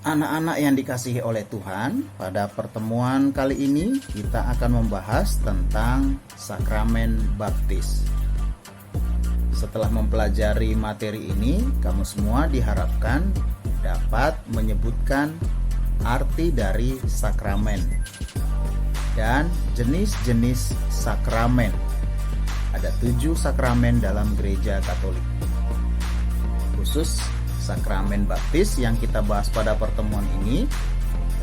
Anak-anak yang dikasihi oleh Tuhan, pada pertemuan kali ini kita akan membahas tentang sakramen baptis. Setelah mempelajari materi ini, kamu semua diharapkan dapat menyebutkan arti dari sakramen dan jenis-jenis sakramen. Ada 7 sakramen dalam gereja Katolik. Khusus sakramen baptis yang kita bahas pada pertemuan ini,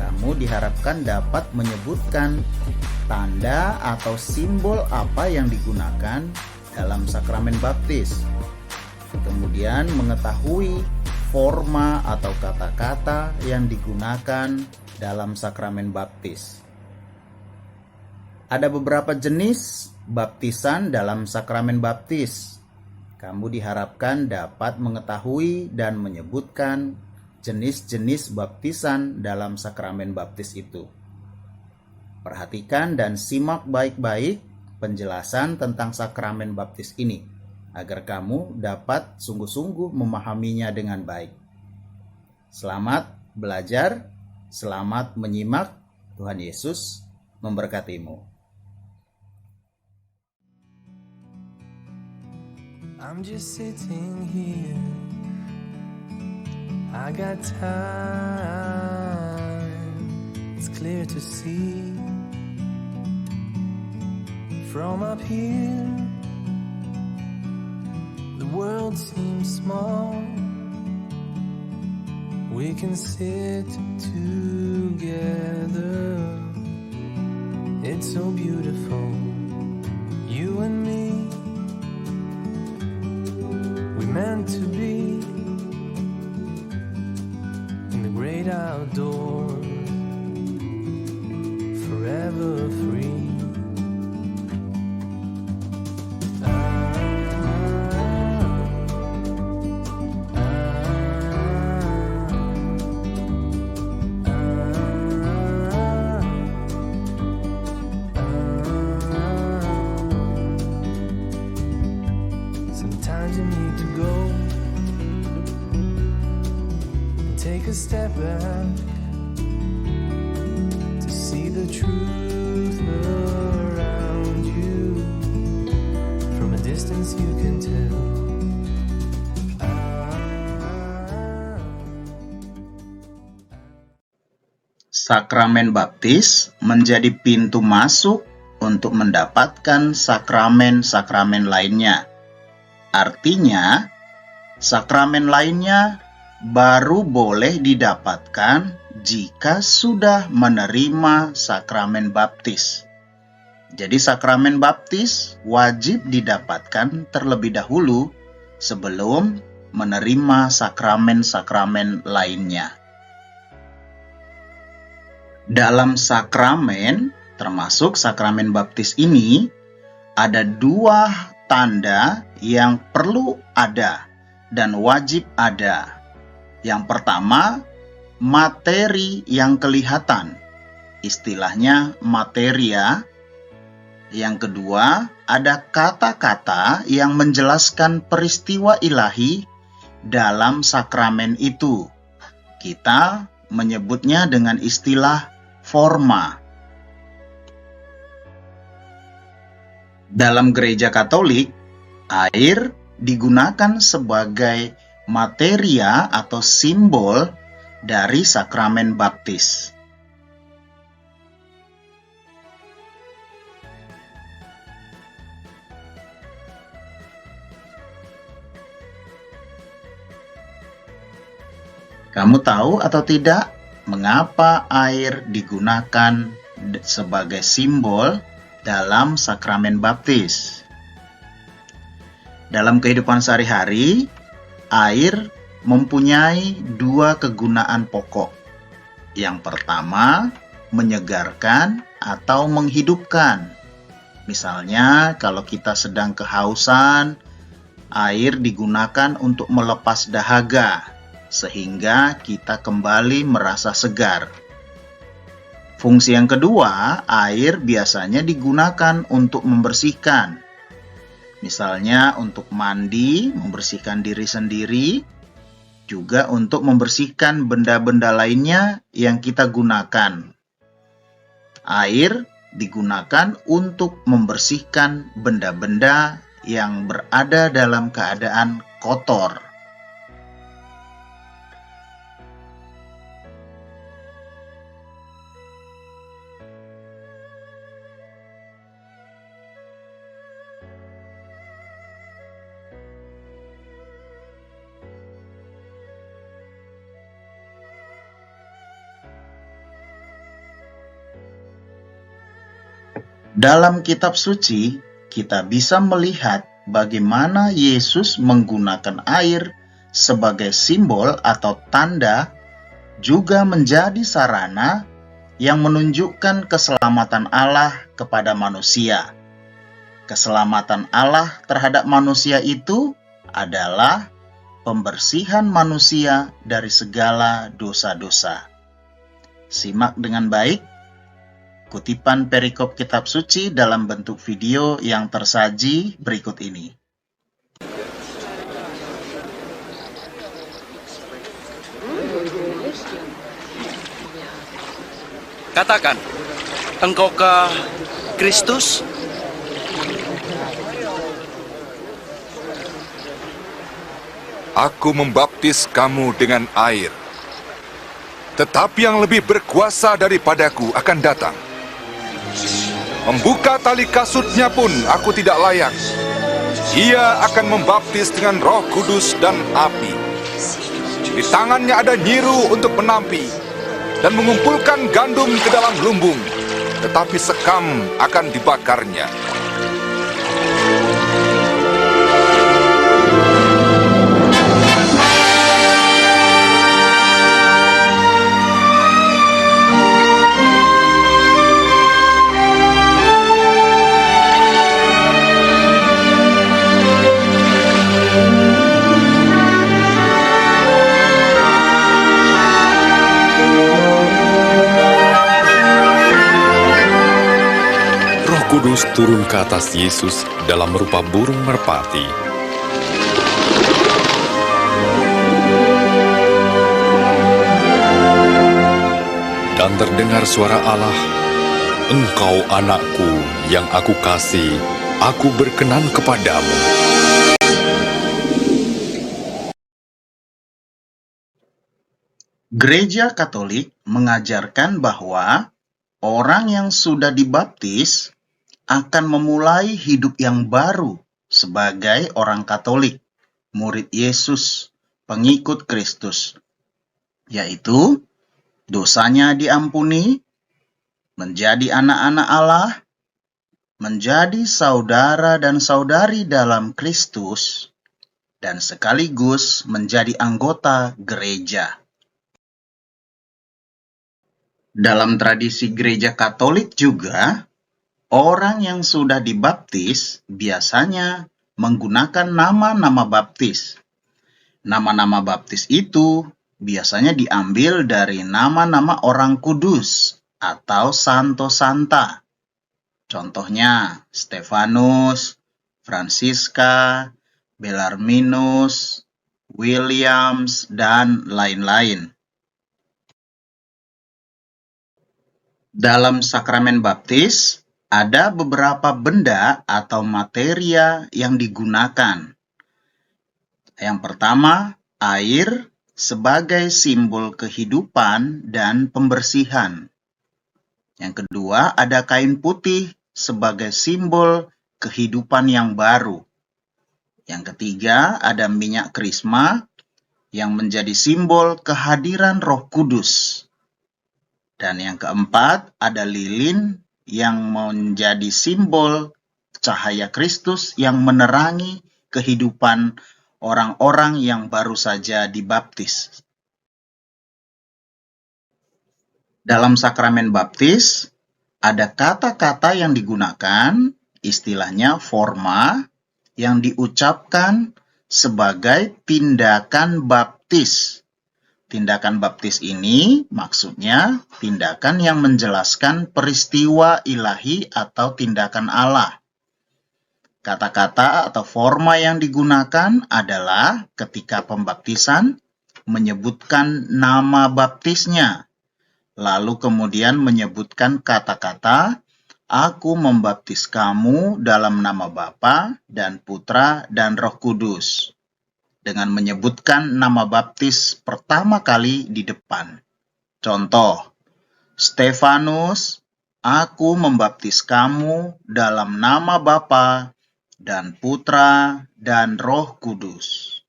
kamu diharapkan dapat menyebutkan tanda atau simbol apa yang digunakan dalam sakramen baptis. Kemudian mengetahui forma atau kata-kata yang digunakan dalam sakramen baptis. Ada beberapa jenis baptisan dalam sakramen baptis. Kamu diharapkan dapat mengetahui dan menyebutkan jenis-jenis baptisan dalam sakramen baptis itu. Perhatikan dan simak baik-baik penjelasan tentang sakramen baptis ini, agar kamu dapat sungguh-sungguh memahaminya dengan baik. Selamat belajar, selamat menyimak. Tuhan Yesus memberkatimu. I'm just sitting here, I got time, it's clear to see. From up here, the world seems small. We can sit together, it's so beautiful, you and me. Meant to be in the great outdoors, forever free. Sometimes you need to go and take a step back to see the truth around you. From a distance you can tell. Sakramen baptis menjadi pintu masuk untuk mendapatkan sakramen-sakramen lainnya. Artinya, sakramen lainnya baru boleh didapatkan jika sudah menerima sakramen baptis. Jadi sakramen baptis wajib didapatkan terlebih dahulu sebelum menerima sakramen-sakramen lainnya. Dalam sakramen, termasuk sakramen baptis ini, ada 2 tanda yang perlu ada dan wajib ada. Yang pertama, materi yang kelihatan, istilahnya materia. Yang kedua, ada kata-kata yang menjelaskan peristiwa ilahi dalam sakramen itu. Kita menyebutnya dengan istilah forma. Dalam gereja Katolik, air digunakan sebagai materia atau simbol dari sakramen baptis. Kamu tahu atau tidak mengapa air digunakan sebagai simbol dalam sakramen baptis? Dalam kehidupan sehari-hari, air mempunyai 2 kegunaan pokok. Yang pertama, menyegarkan atau menghidupkan. Misalnya, kalau kita sedang kehausan, air digunakan untuk melepas dahaga, sehingga kita kembali merasa segar. Fungsi yang kedua, air biasanya digunakan untuk membersihkan. Misalnya untuk mandi, membersihkan diri sendiri, juga untuk membersihkan benda-benda lainnya yang kita gunakan. Air digunakan untuk membersihkan benda-benda yang berada dalam keadaan kotor. Dalam kitab suci, kita bisa melihat bagaimana Yesus menggunakan air sebagai simbol atau tanda, juga menjadi sarana yang menunjukkan keselamatan Allah kepada manusia. Keselamatan Allah terhadap manusia itu adalah pembersihan manusia dari segala dosa-dosa. Simak dengan baik kutipan perikop kitab suci dalam bentuk video yang tersaji berikut ini. Katakan, engkaukah Kristus? Aku membaptis kamu dengan air. Tetapi yang lebih berkuasa daripadaku akan datang. Membuka tali kasutnya pun aku tidak layak. Ia akan membaptis dengan Roh Kudus dan api. Di tangannya ada nyiru untuk menampi dan mengumpulkan gandum ke dalam lumbung, tetapi sekam akan dibakarnya. Kudus turun ke atas Yesus dalam rupa burung merpati. Dan terdengar suara Allah, "Engkau anakku yang aku kasih, aku berkenan kepadamu." Gereja Katolik mengajarkan bahwa orang yang sudah dibaptis akan memulai hidup yang baru sebagai orang Katolik, murid Yesus, pengikut Kristus, yaitu dosanya diampuni, menjadi anak-anak Allah, menjadi saudara dan saudari dalam Kristus, dan sekaligus menjadi anggota gereja. Dalam tradisi gereja Katolik juga, orang yang sudah dibaptis biasanya menggunakan nama-nama baptis. Nama-nama baptis itu biasanya diambil dari nama-nama orang kudus atau santo santa. Contohnya Stefanus, Francisca, Bellarminus, Williams, dan lain-lain. Dalam sakramen baptis, ada beberapa benda atau materia yang digunakan. Yang pertama, air sebagai simbol kehidupan dan pembersihan. Yang kedua, ada kain putih sebagai simbol kehidupan yang baru. Yang ketiga, ada minyak krisma yang menjadi simbol kehadiran Roh Kudus. Dan yang keempat, ada lilin yang menjadi simbol cahaya Kristus yang menerangi kehidupan orang-orang yang baru saja dibaptis. Dalam sakramen baptis, ada kata-kata yang digunakan, istilahnya forma, yang diucapkan sebagai tindakan baptis. Tindakan baptis ini maksudnya tindakan yang menjelaskan peristiwa ilahi atau tindakan Allah. Kata-kata atau forma yang digunakan adalah ketika pembaptisan, menyebutkan nama baptisnya, lalu kemudian menyebutkan kata-kata, "Aku membaptis kamu dalam nama Bapa dan Putra dan Roh Kudus," dengan menyebutkan nama baptis pertama kali di depan. Contoh, Stefanus, "Aku membaptis kamu dalam nama Bapa dan Putra dan Roh Kudus."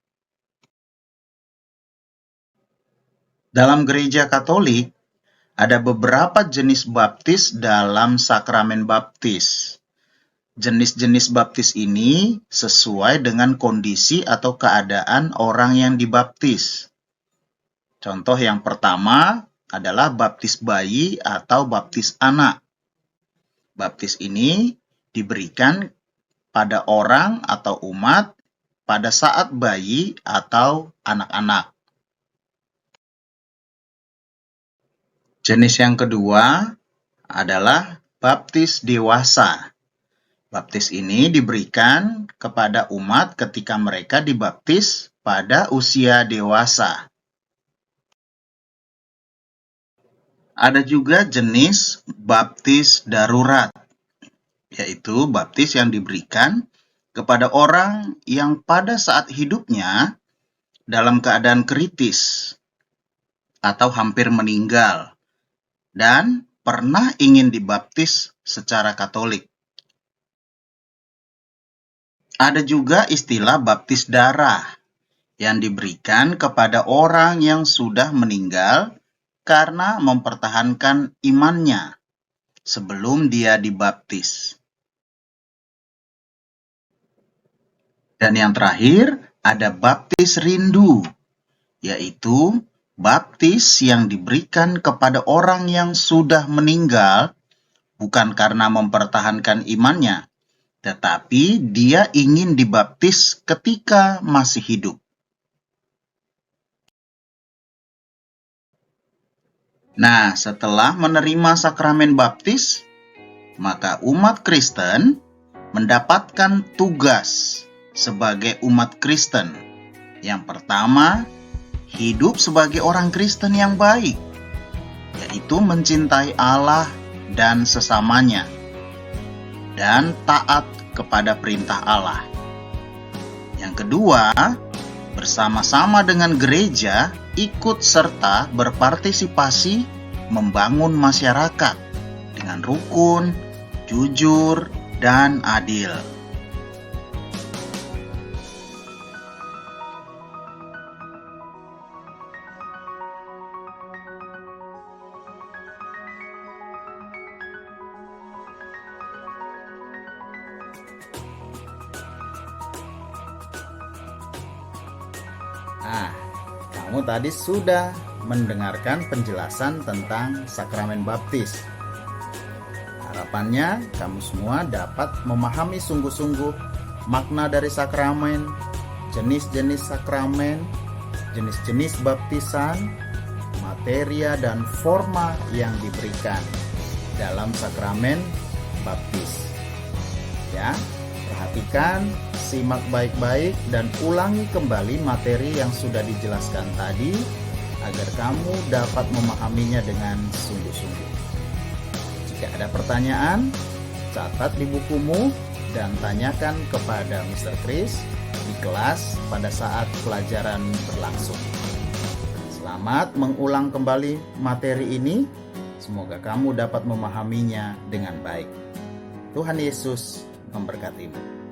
Dalam gereja Katolik, ada beberapa jenis baptis dalam sakramen baptis. Jenis-jenis baptis ini sesuai dengan kondisi atau keadaan orang yang dibaptis. Contoh yang pertama adalah baptis bayi atau baptis anak. Baptis ini diberikan pada orang atau umat pada saat bayi atau anak-anak. Jenis yang kedua adalah baptis dewasa. Baptis ini diberikan kepada umat ketika mereka dibaptis pada usia dewasa. Ada juga jenis baptis darurat, yaitu baptis yang diberikan kepada orang yang pada saat hidupnya dalam keadaan kritis atau hampir meninggal dan pernah ingin dibaptis secara Katolik. Ada juga istilah baptis darah yang diberikan kepada orang yang sudah meninggal karena mempertahankan imannya sebelum dia dibaptis. Dan yang terakhir, ada baptis rindu, yaitu baptis yang diberikan kepada orang yang sudah meninggal bukan karena mempertahankan imannya, tetapi dia ingin dibaptis ketika masih hidup. Nah, setelah menerima sakramen baptis, maka umat Kristen mendapatkan tugas sebagai umat Kristen. Yang pertama, hidup sebagai orang Kristen yang baik, yaitu mencintai Allah dan sesamanya, dan taat kepada perintah Allah. Yang kedua, bersama-sama dengan gereja ikut serta berpartisipasi membangun masyarakat dengan rukun, jujur, dan adil. Nah, kamu tadi sudah mendengarkan penjelasan tentang sakramen baptis. Harapannya kamu semua dapat memahami sungguh-sungguh makna dari sakramen, jenis-jenis sakramen, jenis-jenis baptisan, materia dan forma yang diberikan dalam sakramen baptis. Ya, perhatikan, simak baik-baik dan ulangi kembali materi yang sudah dijelaskan tadi agar kamu dapat memahaminya dengan sungguh-sungguh. Jika ada pertanyaan, catat di bukumu dan tanyakan kepada Mr. Chris di kelas pada saat pelajaran berlangsung. Selamat mengulang kembali materi ini. Semoga kamu dapat memahaminya dengan baik. Tuhan Yesus memberkatimu.